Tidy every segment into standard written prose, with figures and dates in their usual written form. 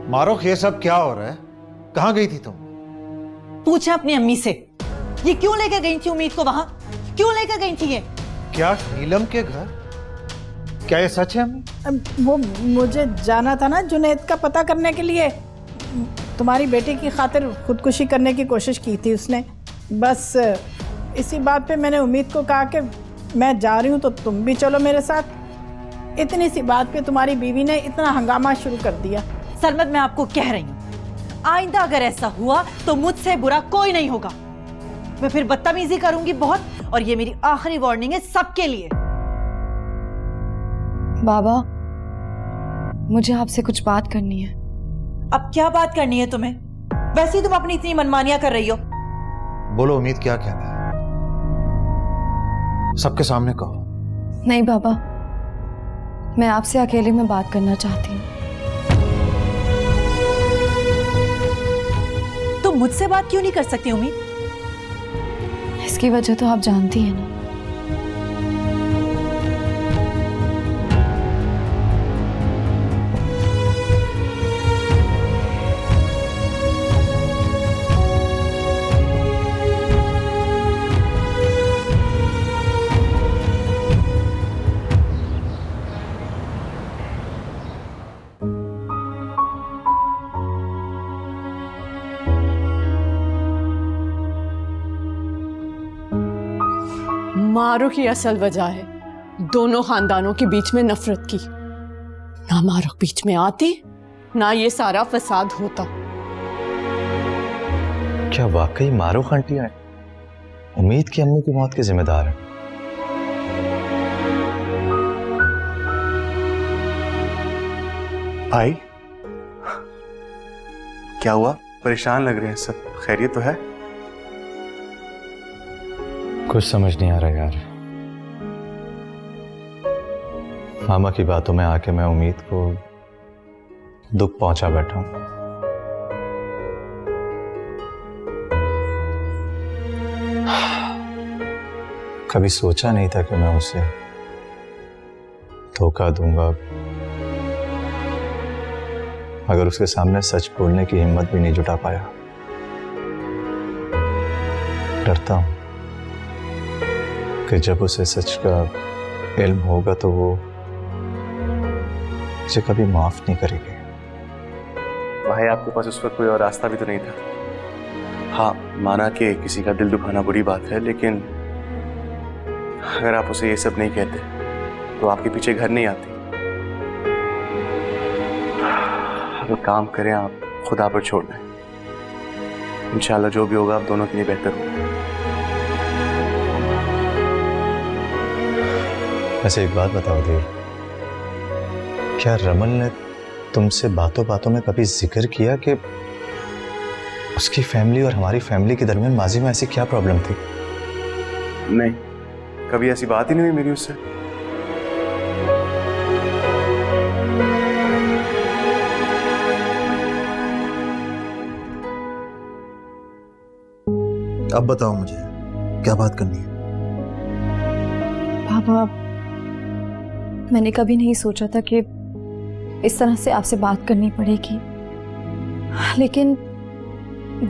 मारूख, ये सब क्या हो रहा है? कहाँ गई थी तुम? पूछे अपनी अम्मी से, ये क्यों लेकर गई थी उम्मीद को वहां? क्यों लेकर गई थी ये? क्या नीलम के घर? क्या ये सच है अम्मी? वो मुझे जाना था ना जुनैद का पता करने के लिए। तुम्हारी बेटी की खातिर खुदकुशी करने की कोशिश की थी उसने। बस इसी बात पे मैंने उम्मीद को कहा कि मैं जा रही हूँ तो तुम भी चलो मेरे साथ। इतनी सी बात पे तुम्हारी बीवी ने इतना हंगामा शुरू कर दिया। सरमद, मैं आपको कह रही हूँ, आइंदा अगर ऐसा हुआ तो मुझसे बुरा कोई नहीं होगा। मैं फिर बदतमीजी करूंगी बहुत, और ये मेरी आखिरी वार्निंग है सबके लिए। बाबा, मुझे आपसे कुछ बात करनी है। अब क्या बात करनी है तुम्हें? वैसे ही तुम अपनी इतनी मनमानियां कर रही हो। बोलो उम्मीद, क्या कहना है? सबके सामने कहो। नहीं बाबा, मैं आपसे अकेले में बात करना चाहती हूँ। तुम मुझसे बात क्यों नहीं कर सकती उम्मीद? इसकी वजह तो आप जानती हैं ना। मारूख की असल वजह है दोनों खानदानों के बीच में नफरत की। ना मारूख बीच में आती, ना ये सारा फसाद होता। क्या वाकई मारूख आंटी आए उम्मीद की अम्मी की मौत के जिम्मेदार है? भाई, क्या हुआ? परेशान लग रहे हैं सब। खैरियत तो है? कुछ समझ नहीं आ रहा यार। मामा की बातों में आके मैं उम्मीद को दुख पहुंचा बैठा हूं। कभी सोचा नहीं था कि मैं उसे धोखा दूंगा, मगर उसके सामने सच बोलने की हिम्मत भी नहीं जुटा पाया। डरता हूं कि जब उसे सच का इल्म होगा तो वो मुझे कभी माफ नहीं करेगी। भाई, आपके पास उस वक्त कोई और रास्ता भी तो नहीं था। हाँ, माना कि किसी का दिल दुखाना बुरी बात है, लेकिन अगर आप उसे ये सब नहीं कहते तो आपके पीछे घर नहीं आती। अब काम करें, आप खुदा पर छोड़ दें। इंशाल्लाह जो भी होगा आप दोनों के लिए बेहतर होगा। वैसे एक बात बताओ देव, क्या रमन ने तुमसे बातों बातों में कभी जिक्र किया कि उसकी फैमिली और हमारी फैमिली के दरमियान माजी में ऐसी क्या प्रॉब्लम थी? नहीं, कभी ऐसी बात ही नहीं हुई मेरी उससे। अब बताओ मुझे, क्या बात करनी है? बाबा, मैंने कभी नहीं सोचा था कि इस तरह से आपसे बात करनी पड़ेगी, लेकिन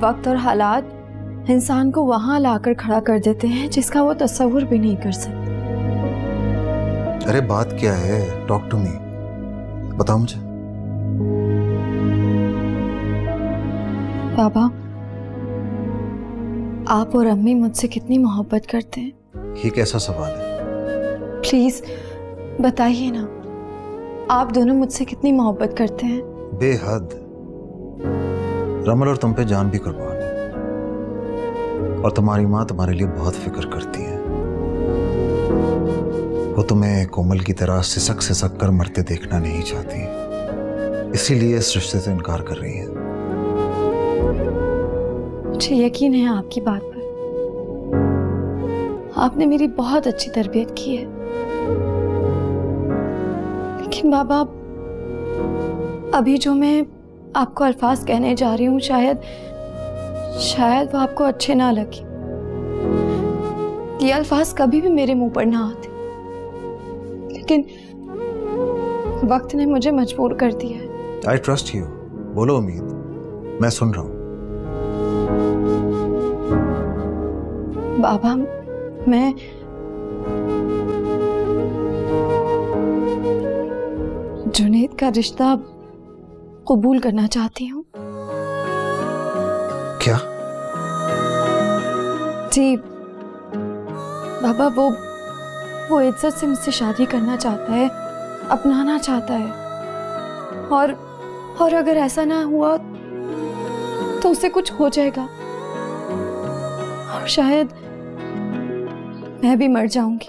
वक्त और हालात इंसान को वहां लाकर खड़ा कर देते हैं जिसका वो तस्वुर भी नहीं कर सकता। अरे बात क्या है? टॉक टू मी, बताओ मुझे। बाबा, आप और अम्मी मुझसे कितनी मोहब्बत करते हैं? ये कैसा सवाल है? प्लीज बताइए ना, आप दोनों मुझसे कितनी मोहब्बत करते हैं? बेहद। रमल और तुम पे जान भी कुर्बान है, और तुम्हारी माँ तुम्हारे लिए बहुत फिक्र करती है। वो तुम्हें कोमल की तरह सिसक कर मरते देखना नहीं चाहती, इसीलिए इस रिश्ते से इनकार कर रही है। मुझे यकीन है आपकी बात पर। आपने मेरी बहुत अच्छी तरबियत की है, लेकिन बाबा, अभी जो मैं आपको अल्फाज कहने जा रही हूँ, शायद वो आपको अच्छे ना लगे। ये अल्फाज कभी भी मेरे मुंह पर ना आते, लेकिन वक्त ने मुझे मजबूर कर दिया है। आई ट्रस्ट यू, बोलो उम्मीद, मैं सुन रहा हूं। बाबा, मैं जुनैद का रिश्ता कबूल करना चाहती हूँ। क्या? जी बाबा, वो इज्जत से मुझसे शादी करना चाहता है, अपनाना चाहता है, और अगर ऐसा ना हुआ तो उसे कुछ हो जाएगा और शायद मैं भी मर जाऊंगी।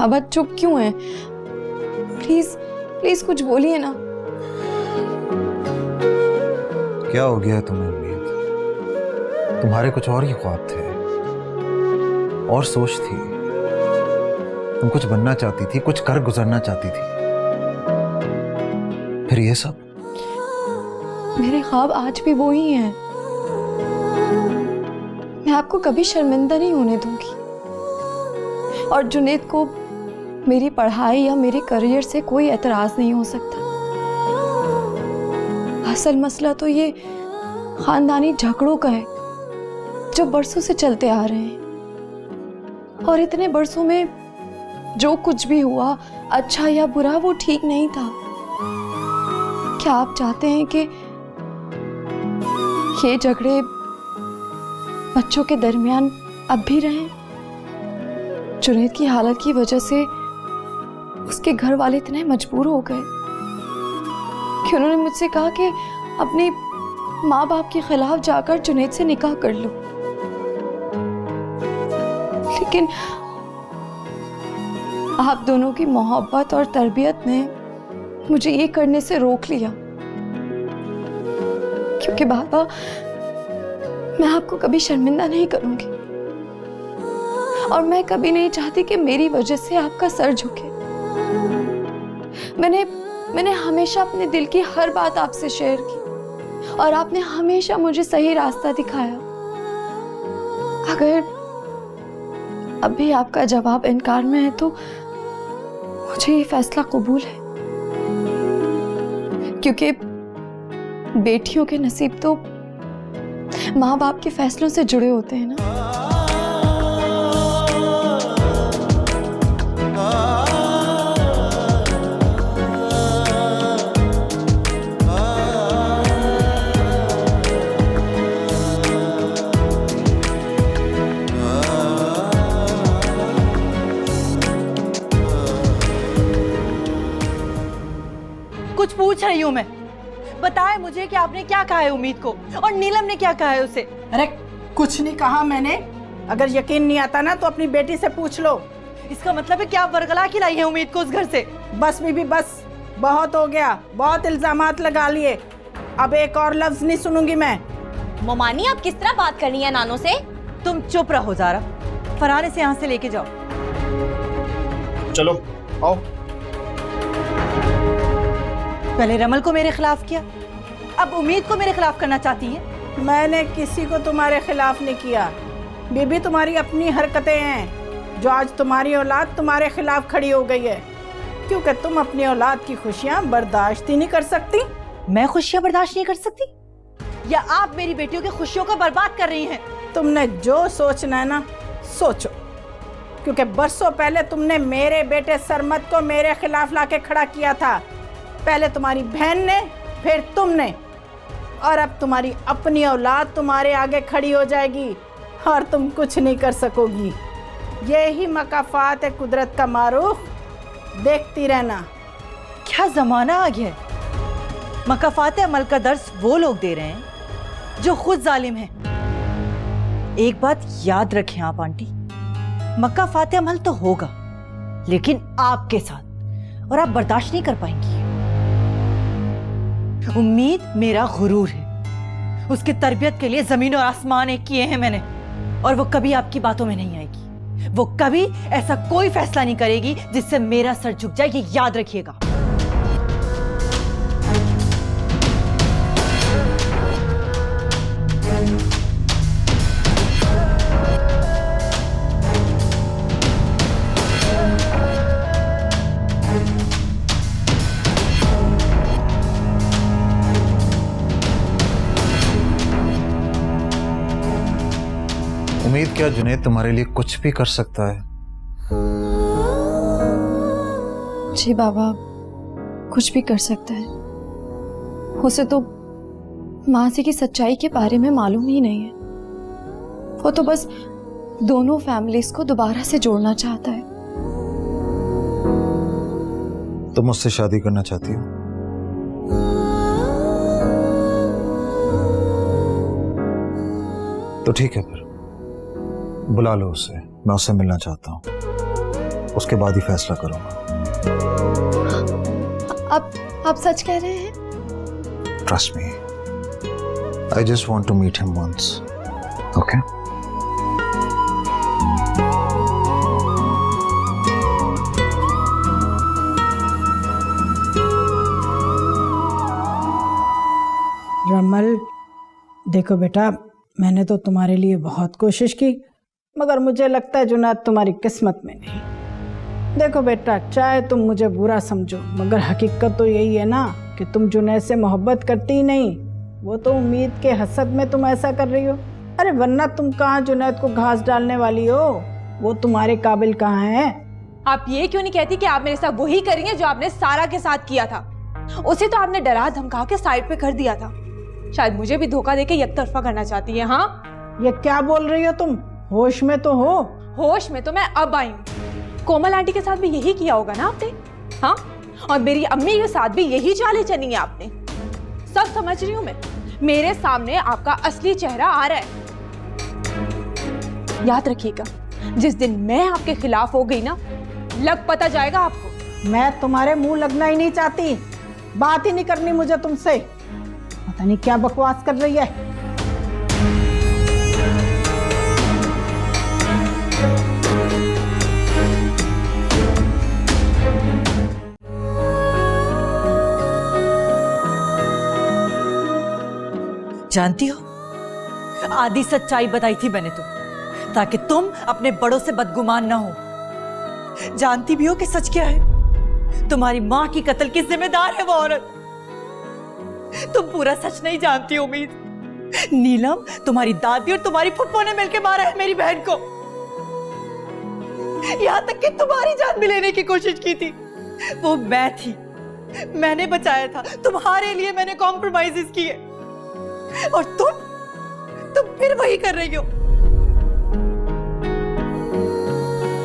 अब आप चुप क्यों हैं? प्लीज प्लीज कुछ बोलिए ना। क्या हो गया है तुम्हें उम्मीद? तुम्हारे कुछ और ही ख्वाब थे और सोच थी। तुम कुछ बनना चाहती थी, कुछ कर गुजरना चाहती थी, फिर ये सब। मेरे ख्वाब आज भी वो ही हैं। मैं आपको कभी शर्मिंदा नहीं होने दूंगी, और जुनैद को मेरी पढ़ाई या मेरे करियर से कोई एतराज नहीं हो सकता। असल मसला तो ये खानदानी झगड़ों का है जो बरसों से चलते आ रहे हैं, और इतने बरसों में जो कुछ भी हुआ, अच्छा या बुरा, वो ठीक नहीं था। क्या आप चाहते हैं कि ये झगड़े बच्चों के दरमियान अब भी रहें? जुनैद की हालत की वजह से उसके घर वाले इतने मजबूर हो गए कि उन्होंने मुझसे कहा कि अपने माँ बाप के खिलाफ जाकर जुनैद से निकाह कर लो। लेकिन आप दोनों की मोहब्बत और तरबियत ने मुझे ये करने से रोक लिया, क्योंकि बाबा, मैं आपको कभी शर्मिंदा नहीं करूंगी, और मैं कभी नहीं चाहती कि मेरी वजह से आपका सर झुके। मैंने हमेशा अपने दिल की हर बात आपसे शेयर की, और आपने हमेशा मुझे सही रास्ता दिखाया। अगर अभी आपका जवाब इनकार में है तो मुझे ये फैसला कबूल है, क्योंकि बेटियों के नसीब तो माँ बाप के फैसलों से जुड़े होते हैं ना। कुछ पूछ रही हूँ मैं। बताए मुझे कि आपने क्या कहा है उम्मीद को, और नीलम ने क्या कहा है उसे। अरे कुछ नहीं कहा मैंने। अगर यकीन नहीं आता ना तो अपनी बेटी से पूछ लो। इसका मतलब है कि आप वरगला के लाई है उम्मीद को उस घर से। बस बीबी बस, बहुत हो गया, बहुत इल्जामात लगा लिए। अब एक और लफ्ज नहीं सुनूंगी मैं। मोमानी, आप किस तरह बात करनी है नानो से? तुम चुप रहो ज़ारा। फरहान इसे यहाँ से लेके जाओ। चलो आओ। पहले रमल को मेरे खिलाफ किया, अब उम्मीद को मेरे खिलाफ करना चाहती हैं। मैंने किसी को तुम्हारे खिलाफ नहीं किया बीबी, तुम्हारी अपनी हरकतें हैं जो आज तुम्हारी औलाद तुम्हारे खिलाफ खड़ी हो गई है, क्योंकि तुम अपनी औलाद की खुशियां बर्दाश्त ही नहीं कर सकती। मैं खुशियां बर्दाश्त नहीं कर सकती, या आप मेरी बेटियों की खुशियों को बर्बाद कर रही हैं? तुमने जो सोचना है ना सोचो, क्योंकि बरसों पहले तुमने मेरे बेटे सरमत को मेरे खिलाफ लाके खड़ा किया था। पहले तुम्हारी बहन ने, फिर तुमने, और अब तुम्हारी अपनी औलाद तुम्हारे आगे खड़ी हो जाएगी और तुम कुछ नहीं कर सकोगी। यही मकाफात है कुदरत का मारूफ, देखती रहना। क्या जमाना आ गया है। मकाफात अमल का दर्स वो लोग दे रहे हैं जो खुद जालिम हैं। एक बात याद रखें आप आंटी, मकाफात अमल तो होगा लेकिन आपके साथ, और आप बर्दाश्त नहीं कर पाएंगी। उम्मीद मेरा गुरूर है, उसकी तरबियत के लिए जमीन और आसमान एक किए हैं मैंने, और वो कभी आपकी बातों में नहीं आएगी। वो कभी ऐसा कोई फैसला नहीं करेगी जिससे मेरा सर झुक जाए, ये याद रखिएगा। उम्मीद क्या जुनैद तुम्हारे लिए कुछ भी कर सकता है? जी बाबा, कुछ भी कर सकता है। उसे तो मासी की सच्चाई के बारे में मालूम ही नहीं है। वो तो बस दोनों फैमिलीज को दोबारा से जोड़ना चाहता है। तुम मुझसे शादी करना चाहती हो? तो ठीक है, फिर बुला लो उसे। मैं उससे मिलना चाहता हूं, उसके बाद ही फैसला करूंगा। आप सच कह रहे हैं? Trust me. I just want to meet him once. Okay? रमल, देखो बेटा, मैंने तो तुम्हारे लिए बहुत कोशिश की, मगर मुझे लगता है जुनैद तुम्हारी किस्मत में नहीं। देखो बेटा, चाहे तुम मुझे बुरा समझो, मगर हकीकत तो यही है ना कि तुम जुनैद से मोहब्बत करती ही नहीं। वो तो उम्मीद के हसद में तुम ऐसा कर रही हो। अरे वरना तुम कहाँ जुनैद को घास डालने वाली हो? वो तुम्हारे काबिल कहाँ है? आप ये क्यों नहीं कहती कि आप मेरे साथ वही करेंगे जो आपने सारा के साथ किया था? उसे तो आपने डरा धमका के साइड पे कर दिया था। शायद मुझे भी धोखा देके एक तरफा करना चाहती है। हाँ, ये क्या बोल रही हो तुम? होश में तो हो? होश में तो मैं अब आई हूँ। कोमल आंटी के साथ भी यही किया होगा ना आपने? हाँ, और मेरी अम्मी के साथ भी यही चालें चली है आपने। सब समझ रही हूँ मैं। मेरे सामने आपका असली चेहरा आ रहा है। याद रखिएगा, जिस दिन मैं आपके खिलाफ हो गई ना, लग पता जाएगा आपको। मैं तुम्हारे मुंह लगना ही नहीं चाहती, बात ही नहीं करनी मुझे तुमसे। पता नहीं क्या बकवास कर रही है। जानती हो, आधी सच्चाई बताई थी मैंने ताकि तुम अपने बड़ों से बदगुमान ना हो। जानती भी हो कि सच क्या है? तुम्हारी मां की कत्ल की जिम्मेदार है वो औरत। तुम पूरा सच नहीं जानती उम्मीद। नीलम, तुम्हारी दादी और तुम्हारी फुप्पो ने मिलकर मारा है मेरी बहन को। यहां तक कि तुम्हारी जान भी लेने की कोशिश की थी। वो मैं थी, मैंने बचाया था। तुम्हारे लिए मैंने कॉम्प्रोमाइजेस किए और तुम फिर वही कर रही हो।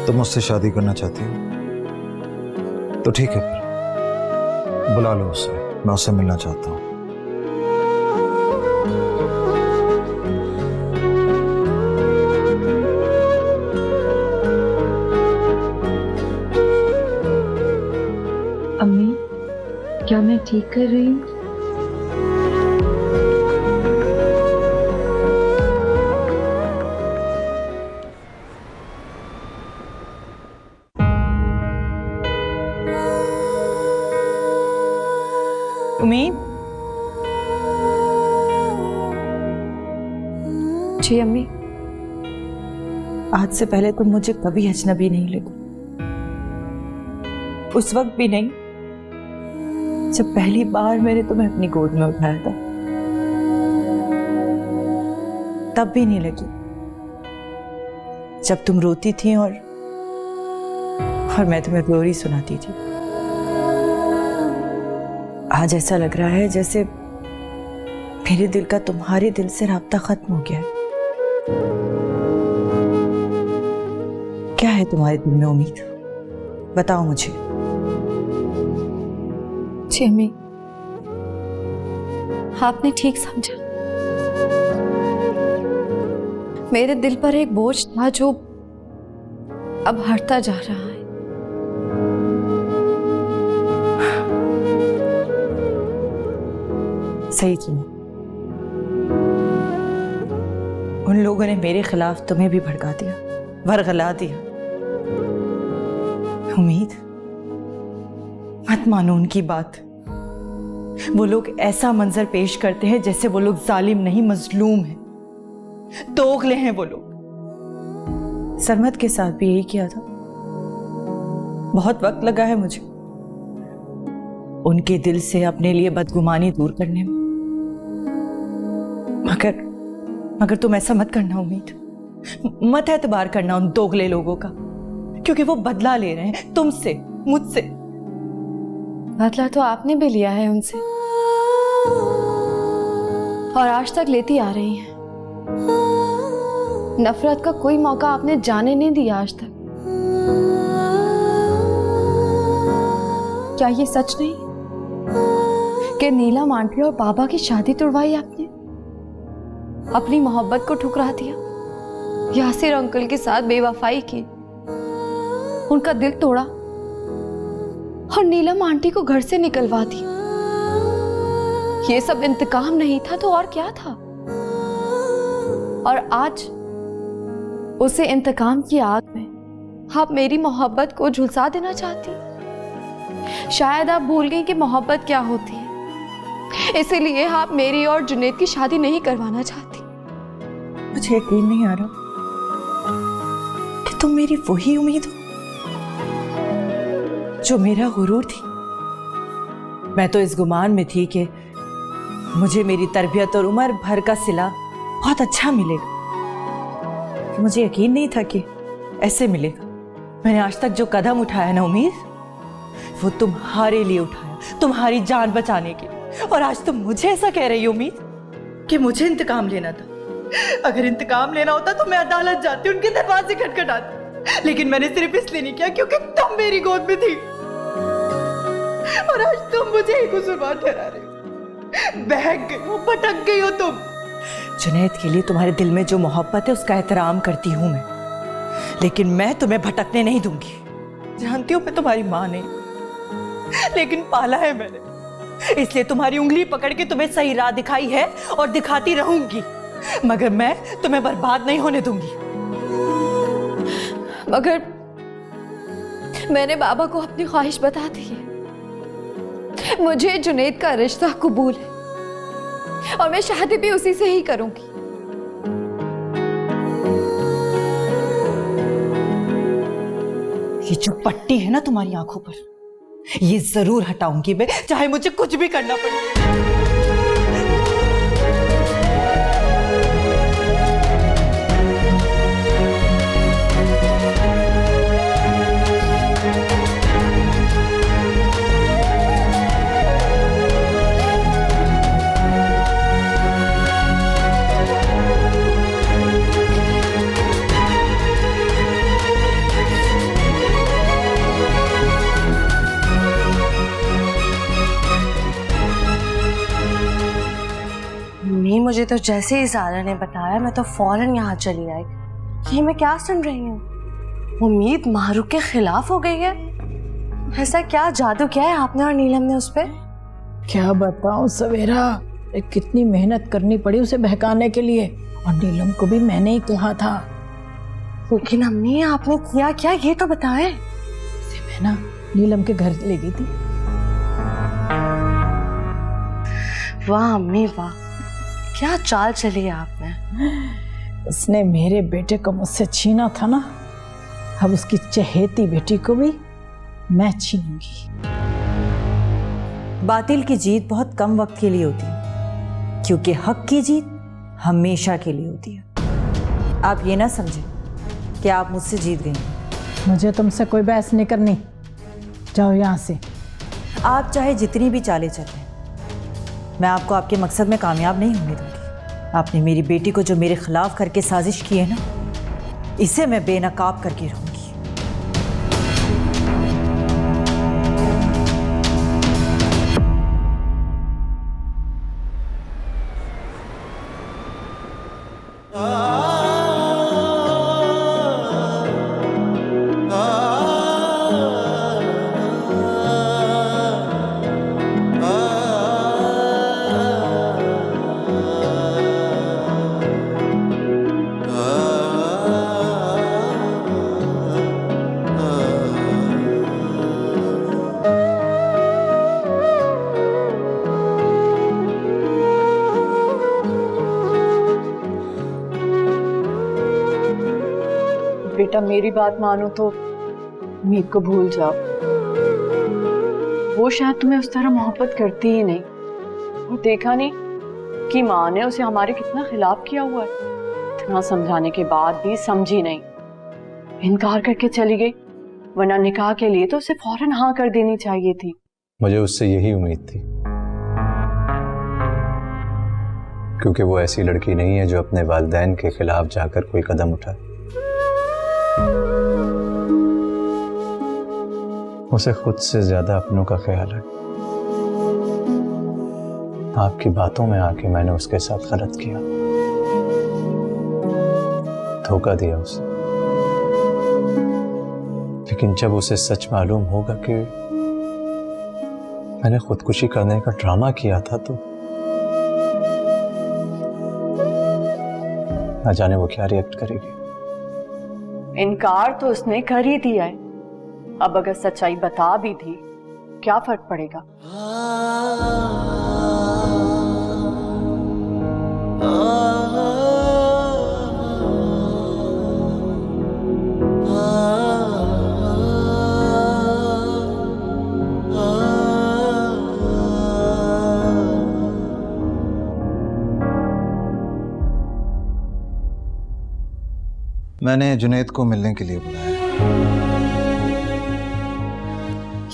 तुम मुझसे शादी करना चाहती हो? तो ठीक है, फिर बुला लो उसे। मैं उससे मिलना चाहता हूं। अम्मी, क्या मैं ठीक कर रही हूँ? उम्मीद, जी अम्मी। आज से पहले तुम मुझे कभी अजनबी नहीं लगी। उस वक्त भी नहीं जब पहली बार मैंने तुम्हें अपनी गोद में उठाया था, तब भी नहीं लगी जब तुम रोती थी और मैं तुम्हें लोरी सुनाती थी। आज ऐसा लग रहा है जैसे मेरे दिल का तुम्हारे दिल से राब्ता खत्म हो गया है। क्या है तुम्हारे दिल में उम्मीद? बताओ मुझे। जी अम्मी, आपने ठीक समझा। मेरे दिल पर एक बोझ था जो अब हटता जा रहा है। सही सुनो, उन लोगों ने मेरे खिलाफ तुम्हें भी भड़का दिया, वरगला दिया। उम्मीद, मत मानो उनकी बात। वो लोग ऐसा मंजर पेश करते हैं जैसे वो लोग जालिम नहीं, मजलूम हैं, दोगले हैं वो लोग। सरमद के साथ भी यही किया था। बहुत वक्त लगा है मुझे उनके दिल से अपने लिए बदगुमानी दूर करने में, मगर तुम ऐसा मत करना उम्मीद। मत एतबार करना उन दोगले लोगों का, क्योंकि वो बदला ले रहे हैं तुमसे, मुझसे। बदला तो आपने भी लिया है उनसे, और आज तक लेती आ रही हैं। नफरत का कोई मौका आपने जाने नहीं दिया आज तक। क्या ये सच नहीं कि नीलम आंटी और बाबा की शादी तुड़वाई आपने, अपनी मोहब्बत को ठुकरा दिया, यासिर अंकल के साथ बेवफाई की, उनका दिल तोड़ा और नीलम आंटी को घर से निकलवा दिया? ये सब इंतकाम नहीं था तो और क्या था? और आज उसे इंतकाम की आग में आप मेरी मोहब्बत को झुलसा देना चाहती। शायद आप भूल गई कि मोहब्बत क्या होती है, इसीलिए आप मेरी और जुनैद की शादी नहीं करवाना चाहती। मुझे यकीन नहीं आ रहा कि तुम मेरी वही उम्मीद हो जो मेरा गुरूर थी। मैं तो इस गुमान में थी कि मुझे मेरी तरबियत और उम्र भर का सिला बहुत अच्छा मिलेगा। मुझे यकीन नहीं था कि ऐसे मिलेगा। मैंने आज तक जो कदम उठाया ना उम्मीद, वो तुम्हारे लिए उठाया, तुम्हारी जान बचाने के लिए। और आज तुम मुझे ऐसा कह रही हो उम्मीद कि मुझे इंतकाम लेना था। अगर इंतकाम लेना होता तो मैं अदालत जाती, उनके दरवाजे खटखटाती, लेकिन मैंने सिर्फ इसलिए नहीं किया क्योंकि तुम मेरी गोद में थी। और आज तुम मुझे ही कसूरवार ठहरा रहे हो। बहक गई हो, भटक गई हो तुम। जुनैद के लिए तुम्हारे दिल में जो मोहब्बत है उसका एहतराम करती हूं मैं, लेकिन मैं तुम्हें भटकने नहीं दूंगी। जानती हूं मैं तुम्हारी मां नहीं, लेकिन पाला है मैंने, इसलिए तुम्हारी उंगली पकड़ के तुम्हें सही राह दिखाई है और दिखाती रहूंगी, मगर मैं तुम्हें बर्बाद नहीं होने दूंगी। मगर मैंने बाबा को अपनी ख्वाहिश बता दी है। मुझे जुनैद का रिश्ता कबूल है और मैं शादी भी उसी से ही करूंगी। ये जो पट्टी है ना तुम्हारी आंखों पर, ये जरूर हटाऊंगी मैं, चाहे मुझे कुछ भी करना पड़े। मुझे तो जैसे ही ज़ारा ने बताया मैं तो फौरन यहाँ चली आई। ये मैं क्या सुन रही हूँ? उम्मीद मारूफ के खिलाफ हो गई है। ऐसा क्या जादू किया है आपने और नीलम ने उस पर? क्या बताऊं सवेरा, कितनी मेहनत करनी पड़ी उसे बहकाने के लिए, और नीलम को भी मैंने ही कहा था। लेकिन अम्मी आपने किया क्या ये तो बताएं। मैं ना नीलम के घर ले गई थी। वाह अम्मी वाह, क्या चाल चली है आपने। उसने मेरे बेटे को मुझसे छीना था ना, अब उसकी चहेती बेटी को भी मैं छीनूंगी। बातिल की जीत बहुत कम वक्त के लिए होती है, क्योंकि हक की जीत हमेशा के लिए होती है। आप ये ना समझें कि आप मुझसे जीत गई। मुझे तुमसे कोई बहस नहीं करनी, जाओ यहाँ से। आप चाहे जितनी भी चालें चलें, मैं आपको आपके मकसद में कामयाब नहीं होने दूंगी। आपने मेरी बेटी को जो मेरे खिलाफ करके साजिश की है ना, इसे मैं बेनकाब करके रहूंगी। बेटा मेरी बात मानो तो उम्मीद को भूल जाओ। वो शायद तुम्हें उस तरह मोहब्बत करती ही नहीं। और देखा नहीं कि माँ ने उसे हमारे कितना खिलाफ किया हुआ है। इतना समझाने के बाद भी समझी नहीं, इनकार करके चली गई। वरना निकाह के लिए तो उसे फौरन हाँ कर देनी चाहिए थी। मुझे उससे यही उम्मीद थी, क्योंकि वो ऐसी लड़की नहीं है जो अपने वालिदैन के खिलाफ जाकर कोई कदम उठाए। उसे खुद से ज्यादा अपनों का ख्याल है। आपकी बातों में आके मैंने उसके साथ गलत किया, धोखा दिया उसे। लेकिन जब उसे सच मालूम होगा कि मैंने खुदकुशी करने का ड्रामा किया था, तो न जाने वो क्या रिएक्ट करेगी। इनकार तो उसने कर ही दिया है, अब अगर सच्चाई बता भी दी क्या फर्क पड़ेगा। मैंने जुनैद को मिलने के लिए बुलाया।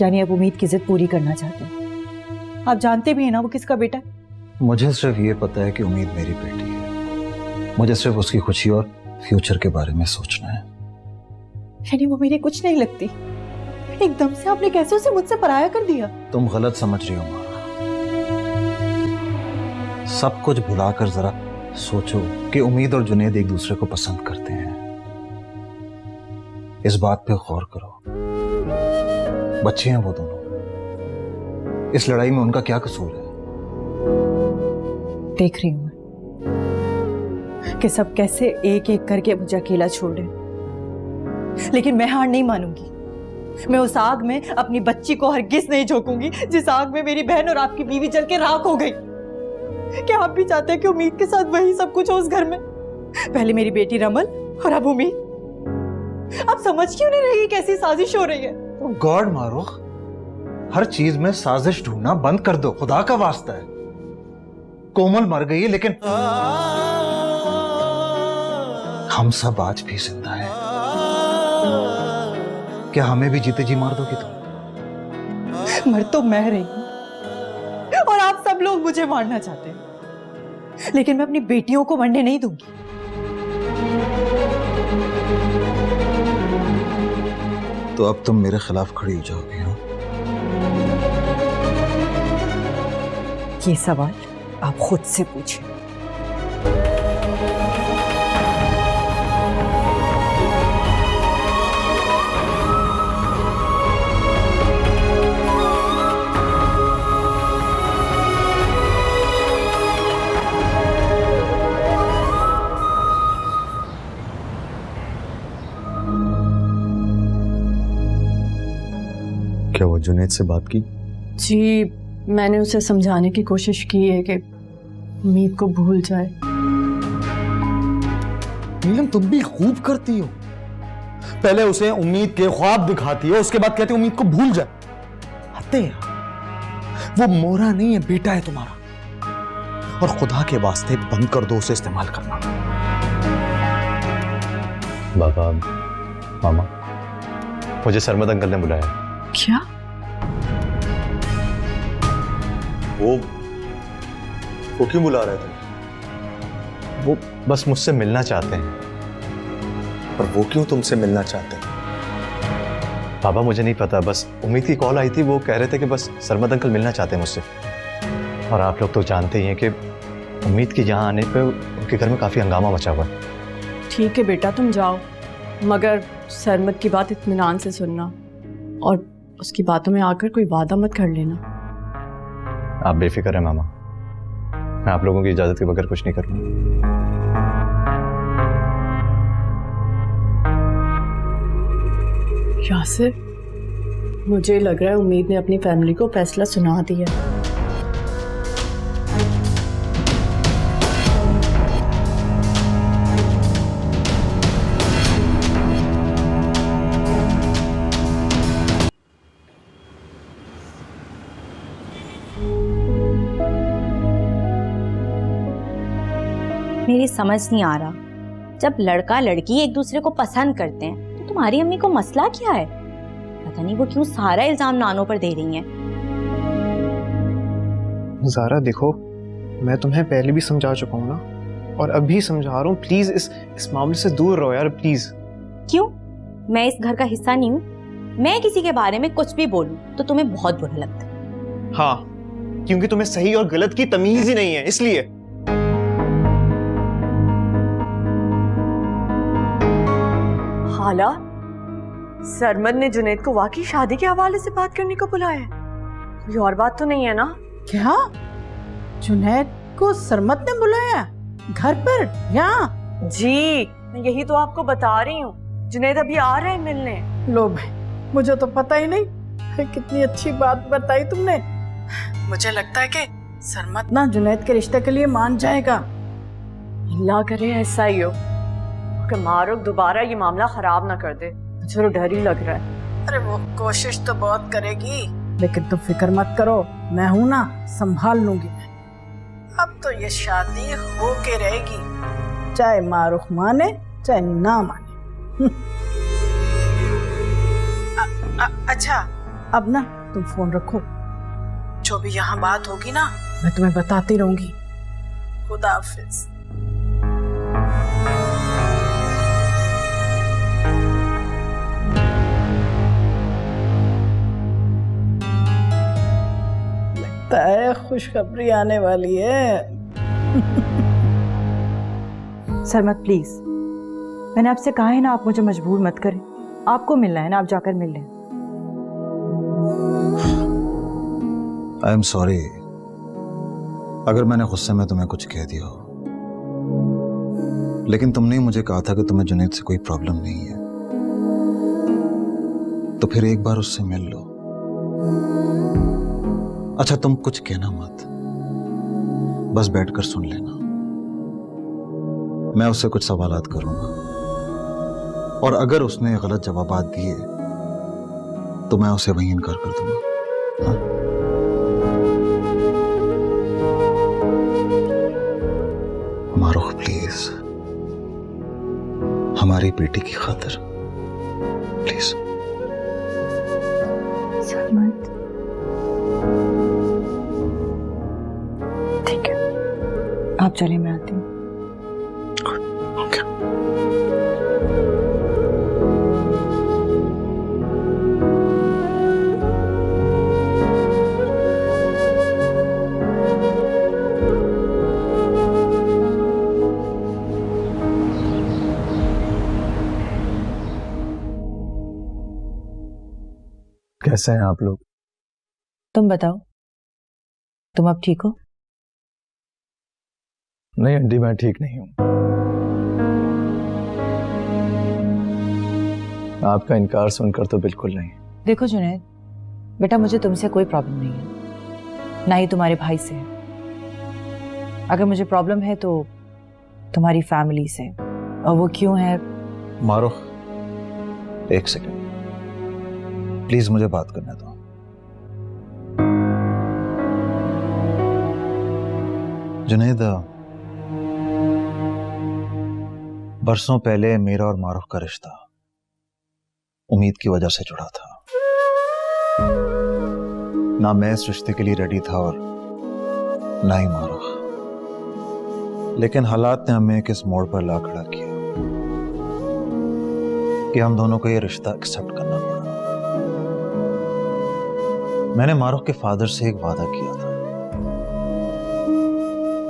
यानी अब उम्मीद की जिद पूरी करना चाहते हैं। आप जानते भी हैं ना वो किसका बेटा है? मुझे सिर्फ ये पता है कि उम्मीद मेरी बेटी है। मुझे सिर्फ उसकी खुशी और फ्यूचर के बारे में सोचना है। यानी वो मेरी कुछ नहीं लगती। एकदम से आपने कैसे उसे मुझसे पराया कर दिया? तुम गलत समझ रही हो माँ। सब कुछ भुलाकर जरा सोचो कि उम्मीद और जुनैद एक दूसरे को पसंद करते हैं। इस बात पे गौर करो। बच्चे हैं वो दोनों, इस लड़ाई में उनका क्या कसूर है? देख रही हूं मैं कि सब कैसे एक एक करके मुझे अकेला छोड़ रहे, लेकिन मैं हार नहीं मानूंगी। मैं उस आग में अपनी बच्ची को हरगिज नहीं झोंकूंगी जिस आग में मेरी बहन और आपकी बीवी जल के राख हो गई। क्या आप भी चाहते हैं कि उम्मीद के साथ वही सब कुछ हो उस घर में? पहले मेरी बेटी रमल और अब उम्मीद। आप समझ क्यों नहीं रही कैसी साजिश हो रही है? गॉड मारो, हर चीज में साजिश ढूंढना बंद कर दो, खुदा का वास्ता है। कोमल मर गई लेकिन हम सब आज भी जिंदा हैं। क्या हमें भी जीते जी मार दोगी तुम? मर तो मैं रही हूं और आप सब लोग मुझे मारना चाहते हैं, लेकिन मैं अपनी बेटियों को मरने नहीं दूंगी। तो अब तुम मेरे खिलाफ खड़ी हो जाओगी? हाँ, ये सवाल आप खुद से पूछिए। क्या वो जुनैद से बात की? जी, मैंने उसे समझाने की कोशिश की है कि उम्मीद को भूल जाए। नीलम, तुम भी खूब करती हो। पहले उसे उम्मीद के ख्वाब दिखाती हो, उसके बाद कहती हो उम्मीद को भूल जाए। हत्ते यार, वो मोरा नहीं है, बेटा है तुम्हारा। और खुदा के वास्ते बंद कर दो उसे इस्तेमाल करना। बाबा, मामा, मुझे सरमद अंकल ने बुलाया। क्या? वो क्यों बुला रहे थे? वो बस मुझसे मिलना चाहते हैं। पर वो क्यों तुमसे मिलना चाहते हैं? बाबा मुझे नहीं पता, बस उम्मीद की कॉल आई थी, वो कह रहे थे कि बस सरमद अंकल मिलना चाहते हैं मुझसे। और आप लोग तो जानते ही हैं कि उम्मीद की यहाँ आने पे उनके घर में काफ़ी हंगामा मचा हुआ है। ठीक है बेटा, तुम जाओ, मगर सरमद की बात इत्मीनान से सुनना और उसकी बातों में आकर कोई वादा मत कर लेना। आप बेफिक्र हैं मामा, मैं आप लोगों की इजाज़त के बगैर कुछ नहीं करूँगा। यासिर, मुझे लग रहा है उम्मीद ने अपनी फैमिली को फैसला सुना दिया। मेरी समझ नहीं आ रहा जब लड़का लड़की एक दूसरे को पसंद करते हैं तो तुम्हारी अम्मी को मसला क्या है? पता नहीं वो क्यों सारा इल्जाम नानो पर दे रही हैं। ज़ारा देखो, मैं तुम्हें पहले भी समझा चुका हूँ ना, और अभी समझा रहा हूँ, प्लीज इस मामले से दूर रहो यार, प्लीज। क्यों? मैं इस घर का हिस्सा नहीं हूँ? मैं किसी के बारे में कुछ भी बोलूं तो तुम्हें बहुत बुरा लगता है। हाँ, क्योंकि तुम्हें सही और गलत की तमीज ही नहीं है, इसलिए। हाला, सरमद ने जुनैद को वाकई शादी के हवाले से बात करने को बुलाया है? कोई और बात तो नहीं है ना? क्या जुनैद को सरमद ने बुलाया घर पर? यहाँ? जी, मैं यही तो आपको बता रही हूँ, जुनैद अभी आ रहे हैं मिलने। लो भाई, मुझे तो पता ही नहीं। कितनी अच्छी बात बताई तुमने। मुझे लगता है कि सरमद ना जुनैद के रिश्ते के लिए मान जाएगा। अल्लाह करे ऐसा ही हो कि मारूक दोबारा ये मामला खराब ना कर दे, मुझे तो डर ही लग रहा है। अरे वो कोशिश तो बहुत करेगी, लेकिन तुम फिक्र मत करो, मैं हूं ना, संभाल लूंगी मैं। अब तो ये शादी हो के रहेगी, चाहे मारूख माने चाहे ना माने। अच्छा, अब ना तुम फोन रखो, जो भी यहाँ बात होगी ना मैं तुम्हें बताती रहूंगी। खुदा हाफिज। लगता है खुशखबरी आने वाली है। सरमद प्लीज, मैंने आपसे कहा है ना, आप मुझे मजबूर मत करें। आपको मिलना है ना, आप जाकर मिल लें। आई एम सॉरी अगर मैंने गुस्से में तुम्हें कुछ कह दिया हो, लेकिन तुमने ही मुझे कहा था कि तुम्हें जुनैद से कोई प्रॉब्लम नहीं है, तो फिर एक बार उससे मिल लो। अच्छा, तुम कुछ कहना मत, बस बैठकर सुन लेना। मैं उससे कुछ सवालात करूंगा, और अगर उसने गलत जवाबात दिए तो मैं उसे वहीं इनकार कर दूंगा। हाँ? मारूख प्लीज, हमारी बेटी की खातिर प्लीज। सरमद, ठीक है, आप चलिए, मैं आती हूँ। कैसे हैं आप लोग? तुम बताओ, तुम अब ठीक हो? नहीं आंटी, मैं ठीक नहीं हूं। आपका इनकार सुनकर तो बिल्कुल नहीं। देखो जुनैद बेटा, मुझे तुमसे कोई प्रॉब्लम नहीं है, ना ही तुम्हारे भाई से है। अगर मुझे प्रॉब्लम है तो तुम्हारी फैमिली से, और वो क्यों है? मारूख, एक सेकंड प्लीज, मुझे बात करने दो। जुनैद, बरसों पहले मेरा और मारूख का रिश्ता उम्मीद की वजह से जुड़ा था। ना मैं इस रिश्ते के लिए रेडी था और ना ही मारूख, लेकिन हालात ने हमें किस मोड़ पर ला खड़ा किया कि हम दोनों को यह रिश्ता एक्सेप्ट करना पड़ा। मैंने मारूख के फादर से एक वादा किया था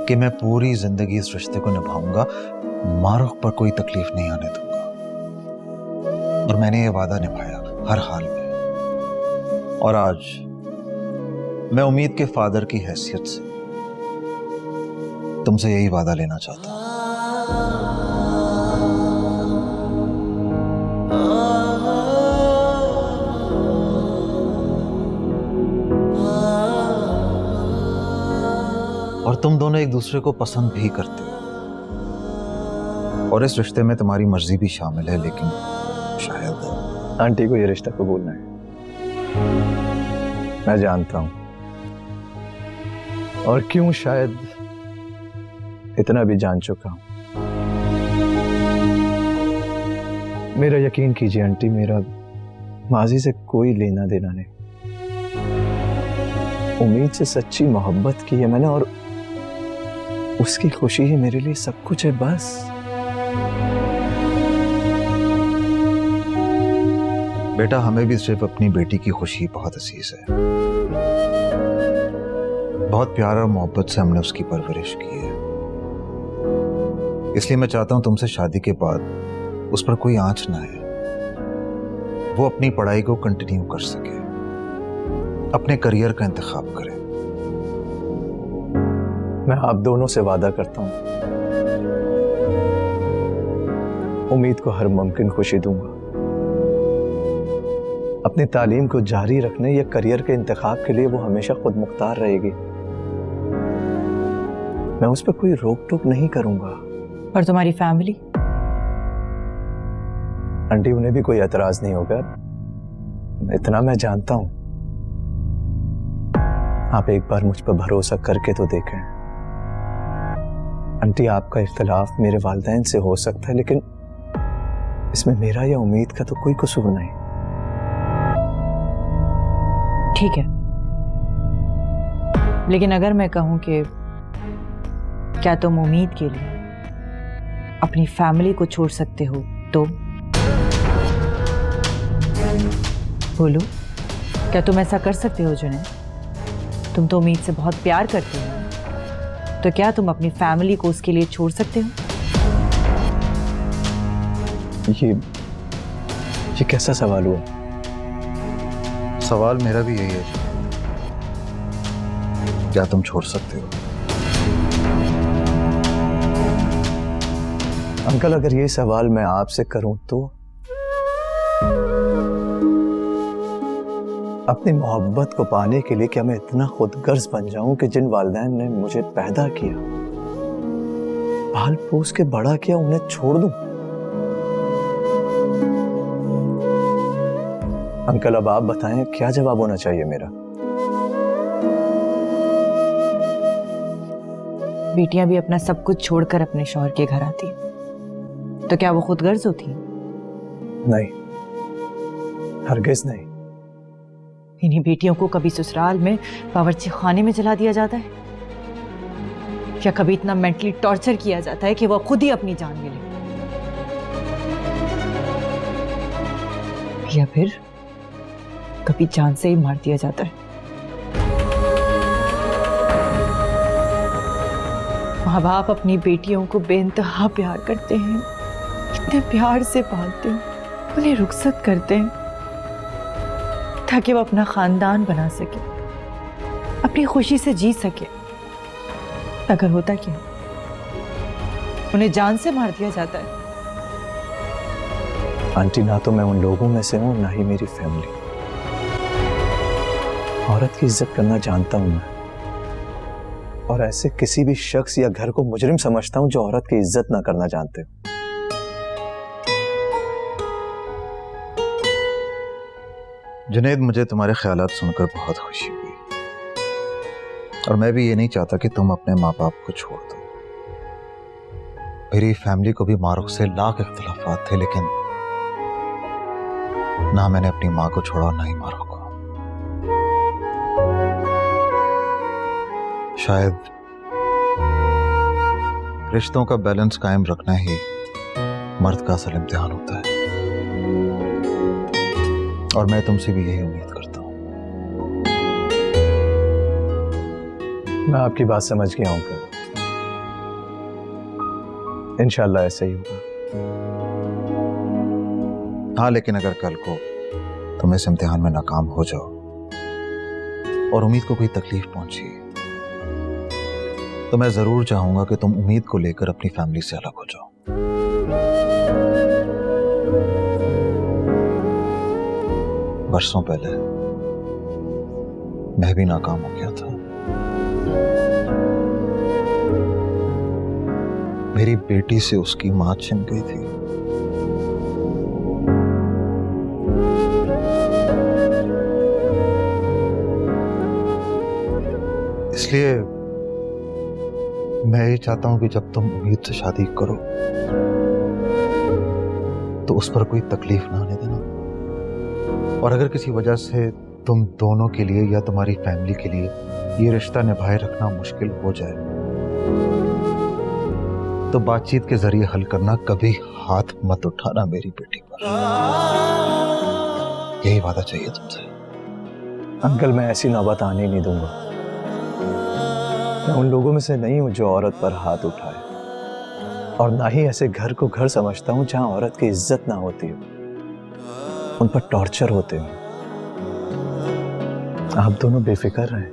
कि मैं पूरी जिंदगी इस रिश्ते को निभाऊंगा, मारूख पर कोई तकलीफ नहीं आने दूंगा, और मैंने ये वादा निभाया हर हाल में। और आज मैं उम्मीद के फादर की हैसियत से तुमसे यही वादा लेना चाहता हूं। और तुम दोनों एक दूसरे को पसंद भी करते हो, और इस रिश्ते में तुम्हारी मर्जी भी शामिल है, लेकिन शायद आंटी को ये रिश्ता कबूल नहीं। मैं जानता हूं, और क्यों शायद इतना भी जान चुका हूं। मेरा यकीन कीजिए आंटी, मेरा माजी से कोई लेना देना नहीं। उम्मीद से सच्ची मोहब्बत की है मैंने, और उसकी खुशी ही मेरे लिए सब कुछ है। बस बेटा, हमें भी सिर्फ अपनी बेटी की खुशी बहुत अजीज है। बहुत प्यार और मोहब्बत से हमने उसकी परवरिश की है, इसलिए मैं चाहता हूं तुमसे शादी के बाद उस पर कोई आंच ना है। वो अपनी पढ़ाई को कंटिन्यू कर सके, अपने करियर का इंतखाब करे। मैं आप दोनों से वादा करता हूं, उम्मीद को हर मुमकिन खुशी दूंगा। अपनी तालीम को जारी रखने या करियर के इंतखाब के लिए वो हमेशा खुद मुख्तार रहेगी। मैं उस पर कोई रोक टोक नहीं करूंगा। और तुम्हारी फैमिली? आंटी, उन्हें भी कोई एतराज नहीं होगा, इतना मैं जानता हूं। आप एक बार मुझ पर भरोसा करके तो देखें। आंटी, आपका इख्तिलाफ मेरे वालिदैन से हो सकता है, लेकिन इसमें मेरा या उम्मीद का तो कोई कसूर नहीं। ठीक है, लेकिन अगर मैं कहूं कि क्या तुम उम्मीद के लिए अपनी फैमिली को छोड़ सकते हो तो बोलो, क्या तुम ऐसा कर सकते हो जुनैद? तुम तो उम्मीद से बहुत प्यार करते हो, तो क्या तुम अपनी फैमिली को उसके लिए छोड़ सकते हो? ये कैसा सवाल हुआ? सवाल मेरा भी यही है, क्या तुम छोड़ सकते हो? अंकल, अगर ये सवाल मैं आपसे करूं तो अपनी मोहब्बत को पाने के लिए क्या मैं इतना खुदगर्ज बन जाऊं कि जिन वालिदैन ने मुझे पैदा किया, पाल पोस के बड़ा किया, उन्हें छोड़ दूं? अंकल, अब आप बताएं, क्या जवाब होना चाहिए मेरा? बेटियां भी अपना सब कुछ छोड़कर अपने शौहर के घर आती, तो क्या वो खुदगर्ज होती? नहीं, हरगिज नहीं। इन्हीं बेटियों को कभी ससुराल में बावर्ची खाने में जला दिया जाता है, या कभी इतना मेंटली टॉर्चर किया जाता है कि वो खुद ही अपनी जान ले ले, या फिर कभी जान से ही मार दिया जाता है। माँ बाप अपनी बेटियों को बेइंतहा प्यार करते हैं, इतने प्यार से पालते हैं, उन्हें रुखसत करते हैं ताकि वो अपना खानदान बना सके, अपनी खुशी से जी सके। अगर होता क्या, उन्हें जान से मार दिया जाता है। आंटी, ना तो मैं उन लोगों में से हूं, ना ही मेरी फैमिली। औरत की इज्जत करना जानता हूं मैं, और ऐसे किसी भी शख्स या घर को मुजरिम समझता हूं जो औरत की इज्जत ना करना जानते हो। जुनैद, मुझे तुम्हारे ख्यालात सुनकर बहुत खुशी हुई, और मैं भी ये नहीं चाहता कि तुम अपने माँ बाप को छोड़ दो। मेरी फैमिली को भी मारूख से लाख इख्तिलाफात थे, लेकिन ना मैंने अपनी माँ को छोड़ा, ना ही मारूख को। शायद रिश्तों का बैलेंस कायम रखना ही मर्द का असल इम्तिहान होता है, और मैं तुमसे भी यही उम्मीद करता हूं। मैं आपकी बात समझ गया हूं, इंशाल्लाह ऐसा ही होगा। हाँ, लेकिन अगर कल को तुम इस इम्तिहान में नाकाम हो जाओ और उम्मीद को कोई तकलीफ पहुंची, तो मैं जरूर चाहूंगा कि तुम उम्मीद को लेकर अपनी फैमिली से अलग हो जाओ। बरसों पहले मैं भी नाकाम हो गया था। मेरी बेटी से उसकी मां छिन गई थी। इसलिए मैं ये चाहता हूं कि जब तुम उम्मीद से शादी करो तो उस पर कोई तकलीफ ना आने देना। और अगर किसी वजह से तुम दोनों के लिए या तुम्हारी फैमिली के लिए ये रिश्ता निभाए रखना मुश्किल हो जाए तो बातचीत के जरिए हल करना, कभी हाथ मत उठाना मेरी बेटी पर। यही वादा चाहिए तुमसे। अंकल, मैं ऐसी नौबत आने नहीं दूंगा। मैं उन लोगों में से नहीं हूं जो औरत पर हाथ उठाए, और ना ही ऐसे घर को घर समझता हूं जहां औरत की इज्जत ना होती हो, उन पर टॉर्चर होते हो। आप दोनों बेफिक्र रहें।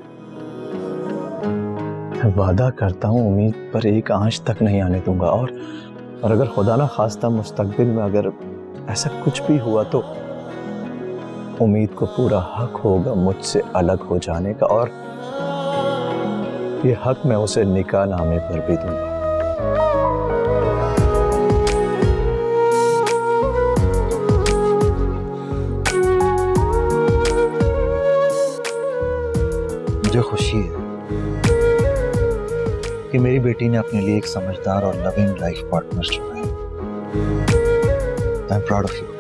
मैं वादा करता हूं उम्मीद पर एक आंच तक नहीं आने दूंगा। और अगर खुदा ना खास्ता मुस्तकबिल में अगर ऐसा कुछ भी हुआ तो उम्मीद को पूरा हक होगा मुझसे अलग हो जाने का, और ये हक मैं उसे निकाह नामे पर भी दूंगा। मुझे खुशी है कि मेरी बेटी ने अपने लिए एक समझदार और लविंग लाइफ पार्टनर चुना है। I am proud of you.